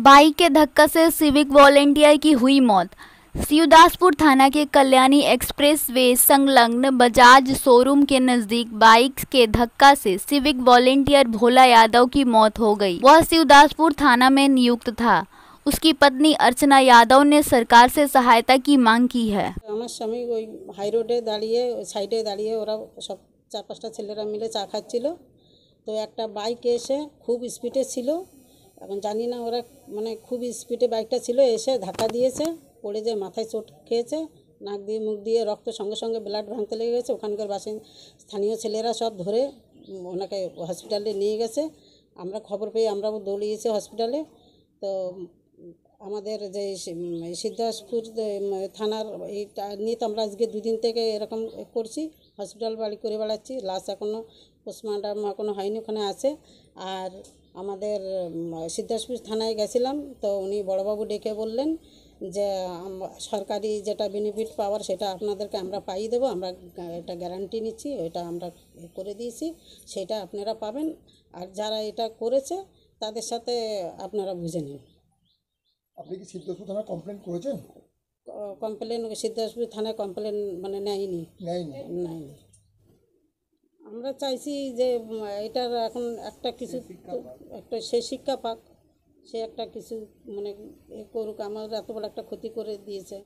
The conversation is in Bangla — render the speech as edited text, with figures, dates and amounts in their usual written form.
बाइक के धक्का से सिविक वॉलेंटियर की हुई मौत। शिवदासपुर थाना के कल्याणी एक्सप्रेस वे संलग्न बजाज शोरूम के नजदीक बाइक के धक्का से सिविक वॉलेंटियर भोला यादव की मौत हो गई। वह शिवदासपुर थाना में नियुक्त था। उसकी पत्नी अर्चना यादव ने सरकार से सहायता की मांग की है। আমার স্বামী ওই হাই রোডে দাঁড়িয়ে সাইডে দাঁড়িয়ে ওরা সব 4-5টা ছেলেরা মিলে চা খাচ্ছিল। তো একটা বাইক এসে খুব স্পিডে ছিল, এখন জানি না ওরা মানে খুব স্পিডে বাইকটা ছিল, এসে ধাক্কা দিয়েছে, পড়ে যে মাথায় চোট খেয়েছে, নাক দিয়ে মুখ দিয়ে রক্ত সঙ্গে সঙ্গে ব্লাড ভাঙতে লেগে গেছে। ওখানকার স্থানীয় ছেলেরা সব ধরে ওনাকে হসপিটালে নিয়ে গেছে। আমরা খবর পেয়ে আমরাও দৌড়িয়েছি হসপিটালে। তো আমাদের যে সিদ্ধাসপুর থানার এইটা নিয়ে তো আমরা আজকে 2 দিন থেকে এরকম করছি, হসপিটাল বাড়ি করে বেড়াচ্ছি। লাশ এখনও পোস্টমর্টম এখনও হয়নি, ওখানে আছে। আর আমাদের সিদ্ধাসপুর থানায় গেছিলাম, তো উনি বড়বাবু ডেকে বললেন যে সরকারি যেটা বেনিফিট পাওয়ার সেটা আপনাদেরকে আমরা পাইয়ে দেবো, আমরা এটা গ্যারান্টি নিচ্ছি, এটা আমরা করে দিয়েছি, সেটা আপনারা পাবেন। আর যারা এটা করেছে তাদের সাথে আপনারা বুঝে নিন। আপনি কি সিদ্ধাসপুর থানায় কমপ্লেন করেছেন? কমপ্লেন সিদ্ধাসপুর থানায় কমপ্লেন মানে নেয়নি। আমরা চাইছি যে এটার এখন একটা কিছু একটা সে শিক্ষা পাক, সে একটা কিছু মানে করুক, আমার এত বড় একটা ক্ষতি করে দিয়েছে।